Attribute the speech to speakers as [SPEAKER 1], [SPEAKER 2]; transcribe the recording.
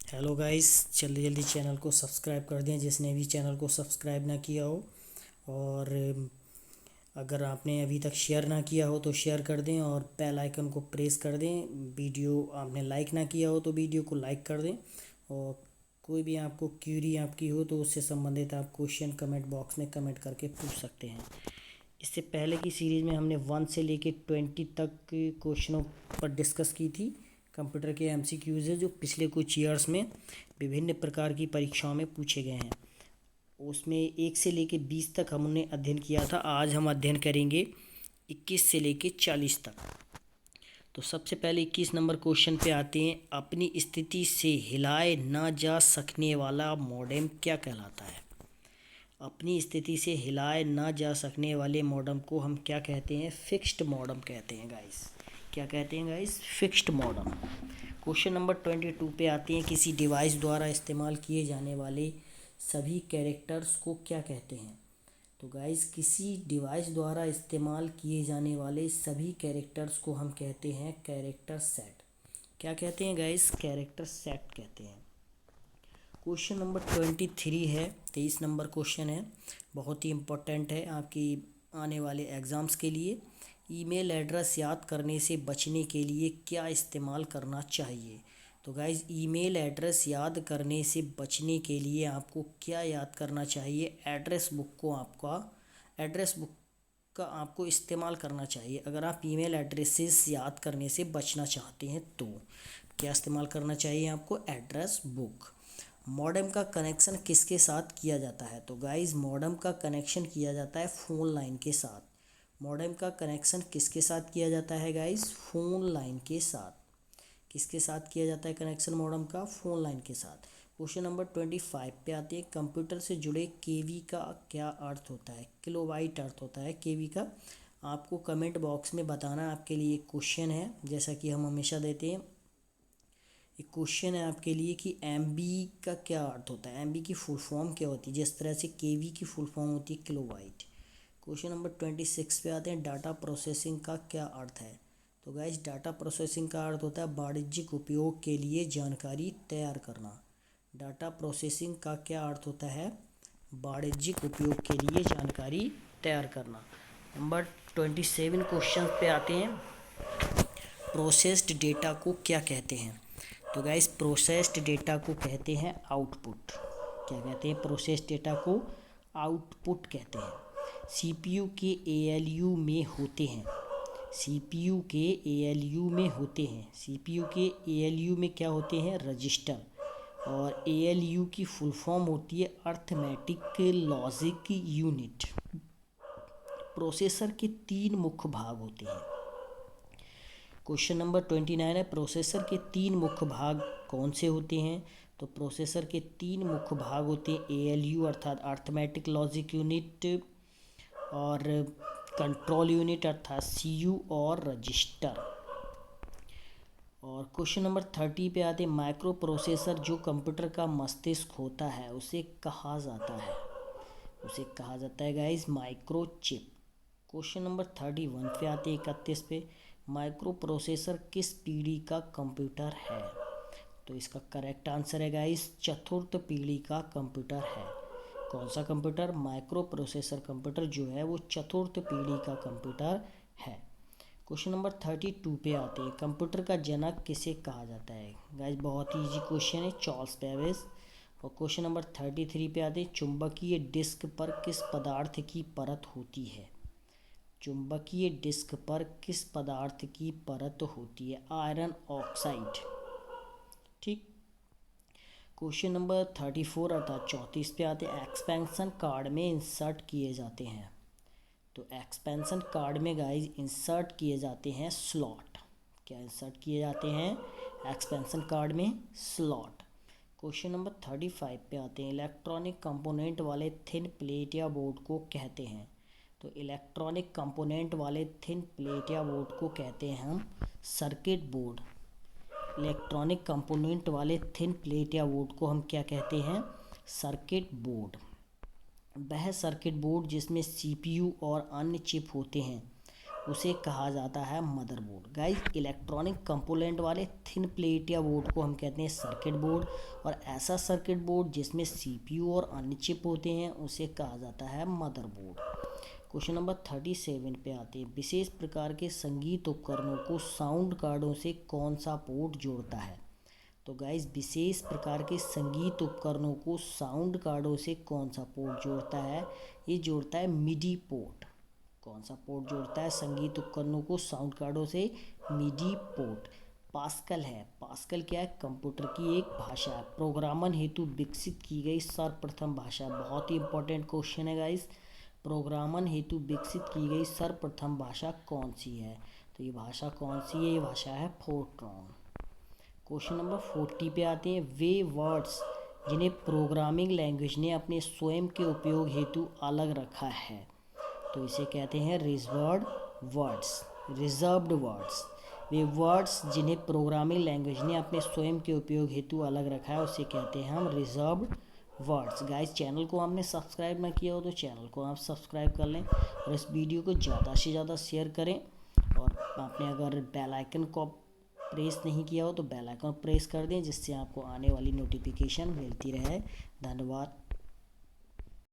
[SPEAKER 1] Hello guys, जल्दी जल्दी channel को सब्सक्राइब कर दें जिसने भी चैनल को सब्सक्राइब ना किया हो। और अगर आपने अभी तक शेयर ना किया हो तो शेयर कर दें और बेल आइकन को प्रेस कर दें। वीडियो आपने लाइक ना किया हो तो वीडियो को लाइक कर दें। और कोई भी आपको क्यूरी आपकी हो तो उससे संबंधित आप क्वेश्चन कमेंट बॉक्स में कमेंट करके पूछ सकते हैं। इससे पहले की सीरीज़ में हमने 1 से लेके 20 तक के क्वेश्चनों पर डिस्कस की थी। कंप्यूटर के एमसीक्यूज़ है जो पिछले कुछ ईयर्स में विभिन्न प्रकार की परीक्षाओं में पूछे गए हैं। उसमें 1 से लेके 20 तक हमने अध्ययन किया था। आज हम अध्ययन करेंगे 21 से लेके 40 तक। तो सबसे पहले 21 नंबर क्वेश्चन पे आते हैं। अपनी स्थिति से हिलाए ना जा सकने वाला मॉडेम क्या कहलाता है? अपनी स्थिति से हिलाए ना जा सकने वाले मॉडेम को हम क्या कहते हैं? फिक्स्ड मॉडेम कहते हैं गाइस। क्या कहते हैं guys? Fixed modem. Question number 22 पे आते हैं। किसी डिवाइस द्वारा इस्तेमाल किए जाने वाले सभी कैरेक्टर्स को क्या कहते हैं? तो गाइस, किसी डिवाइस द्वारा इस्तेमाल किए जाने वाले सभी कैरेक्टर्स को हम कहते हैं कैरेक्टर सेट। क्या कहते हैं गाइस? कैरेक्टर सेट कहते हैं। क्वेश्चन नंबर 23 है, 23 नंबर क्वेश्चन है, बहुत ही इम्पोर्टेंट है आपकी आने वाले एग्ज़ाम्स के लिए। ईमेल एड्रेस याद करने से बचने के लिए क्या इस्तेमाल करना चाहिए? तो गाइज, ईमेल एड्रेस याद करने से बचने के लिए आपको क्या याद करना चाहिए? एड्रेस बुक का आपको इस्तेमाल करना चाहिए। अगर आप ईमेल एड्रेसेस याद करने से बचना चाहते हैं तो क्या इस्तेमाल करना चाहिए आपको? Address book. मॉडेम का कनेक्शन किसके साथ किया जाता है? तो गाइज, मॉडेम का कनेक्शन किया जाता है फ़ोन लाइन के साथ। मॉडेम का कनेक्शन किसके साथ किया जाता है गाइज? फ़ोन लाइन के साथ। किसके साथ किया जाता है कनेक्शन मॉडेम का? फ़ोन लाइन के साथ। क्वेश्चन नंबर 25 पे आते हैं। कंप्यूटर से जुड़े केवी का क्या अर्थ होता है? किलोबाइट अर्थ होता है केवी का। आपको कमेंट बॉक्स में बताना। आपके लिए एक क्वेश्चन है, जैसा कि हम हमेशा देते हैं। एक क्वेश्चन है आपके लिए कि एमबी का क्या अर्थ होता है? एमबी की फुल फॉर्म क्या होती है? जिस तरह से केवी की फुल फॉर्म होती है किलोबाइट। क्वेश्चन नंबर 26 पे आते हैं। डाटा प्रोसेसिंग का क्या अर्थ है? तो गाइस, डाटा प्रोसेसिंग का अर्थ होता है वाणिज्यिक उपयोग के लिए जानकारी तैयार करना। डाटा प्रोसेसिंग का क्या अर्थ होता है? वाणिज्यिक उपयोग के लिए जानकारी तैयार करना। नंबर 27 क्वेश्चन पे आते हैं। प्रोसेस्ड डेटा को क्या कहते हैं? तो गाइस, प्रोसेस्ड डेटा को कहते हैं आउटपुट। क्या कहते हैं? प्रोसेस्ड डेटा को आउटपुट कहते हैं। सीपीयू के एएलयू में होते हैं। सीपीयू के एएलयू में होते हैं। सीपीयू के एएलयू में क्या होते हैं? रजिस्टर। और एएलयू की फुल फॉर्म होती है अर्थमेटिक लॉजिक यूनिट। प्रोसेसर के 3 मुख्य भाग होते हैं। क्वेश्चन नंबर 29 है। प्रोसेसर के 3 मुख्य भाग कौन से होते हैं? तो प्रोसेसर के 3 मुख्य भाग होते हैं एएलयू अर्थात अर्थमेटिक लॉजिक यूनिट, और कंट्रोल यूनिट अर्थात सीयू, और रजिस्टर। और क्वेश्चन नंबर 30 पे आते हैं। माइक्रो प्रोसेसर जो कंप्यूटर का मस्तिष्क होता है उसे कहा जाता है? उसे कहा जाता है guys micro chip. Question number 31 पे आते हैं, 31 पे। माइक्रो प्रोसेसर किस पीढ़ी का कंप्यूटर है? तो इसका करेक्ट आंसर है गाइस चतुर्थ पीढ़ी का कंप्यूटर है। कौन सा कंप्यूटर? माइक्रो प्रोसेसर कंप्यूटर जो है वो चतुर्थ पीढ़ी का कंप्यूटर है। क्वेश्चन नंबर 32 पे आते हैं। कंप्यूटर का जनक किसे कहा जाता है? गाइस, बहुत ही इजी क्वेश्चन है, चार्ल्स बेबेज। और क्वेश्चन नंबर 33 पे आते हैं। चुंबकीय डिस्क पर किस पदार्थ की परत होती है? चुंबकीय डिस्क पर किस पदार्थ की परत होती है? Iron oxide. ठीक। क्वेश्चन नंबर 34 अर्थात 34 पे आते हैं। एक्सपेंशन कार्ड में इंसर्ट किए जाते हैं। तो एक्सपेंशन कार्ड में गाइस इंसर्ट किए जाते हैं स्लॉट। क्या इंसर्ट किए जाते हैं एक्सपेंशन कार्ड में? स्लॉट। क्वेश्चन नंबर 35 पे आते हैं। इलेक्ट्रॉनिक कंपोनेंट वाले थिन प्लेट या बोर्ड को कहते हैं? तो इलेक्ट्रॉनिक कंपोनेंट वाले थिन प्लेट या बोर्ड को कहते हैं हम सर्किट बोर्ड। इलेक्ट्रॉनिक कंपोनेंट वाले थिन प्लेट या बोर्ड को हम क्या कहते हैं? Circuit board. वह सर्किट बोर्ड जिसमें सीपीयू और अन्य चिप होते हैं उसे कहा जाता है मदरबोर्ड। गाइस इलेक्ट्रॉनिक कंपोनेंट वाले थिन प्लेट या बोर्ड को हम कहते हैं सर्किट बोर्ड, और ऐसा सर्किट बोर्ड जिसमें सीपीयू और अन्य चिप होते हैं उसे कहा जाता है मदरबोर्ड। क्वेश्चन नंबर 37 पे आते हैं। विशेष प्रकार के संगीत उपकरणों को साउंड कार्डों से कौन सा पोर्ट जोड़ता है? तो गाइस विशेष प्रकार के संगीत उपकरणों को साउंड कार्डों से कौन सा पोर्ट जोड़ता है? ये जोड़ता है मिडी पोर्ट। कौन सा पोर्ट जोड़ता है संगीत उपकरणों को साउंड कार्डों से? मिडी पोर्ट। पास्कल है। पास्कल क्या है? कंप्यूटर की एक भाषा है, प्रोग्रामन हेतु विकसित की गई सर्वप्रथम भाषा। बहुत ही इंपॉर्टेंट क्वेश्चन है गाइस। प्रोग्रामन हेतु विकसित की गई सर्वप्रथम भाषा कौन सी है? तो ये भाषा कौन सी है? ये भाषा है फोर्ट्रॉन। क्वेश्चन नंबर 40 पे आते हैं। वे वर्ड्स जिन्हें प्रोग्रामिंग लैंग्वेज ने अपने स्वयं के उपयोग हेतु अलग रखा है, तो इसे कहते हैं रिजर्व्ड वर्ड्स। Reserved words. वे वर्ड्स जिन्हें प्रोग्रामिंग लैंग्वेज ने अपने स्वयं के उपयोग हेतु अलग रखा है उसे कहते हैं हम रिजर्व्ड वर्ड्स। गाइस चैनल को आपने सब्सक्राइब ना किया हो तो चैनल को आप सब्सक्राइब कर लें और इस वीडियो को ज़्यादा से ज़्यादा शेयर करें, और आपने अगर बेल आइकन को प्रेस नहीं किया हो तो बेल आइकन प्रेस कर दें, जिससे आपको आने वाली नोटिफिकेशन मिलती रहे। धन्यवाद।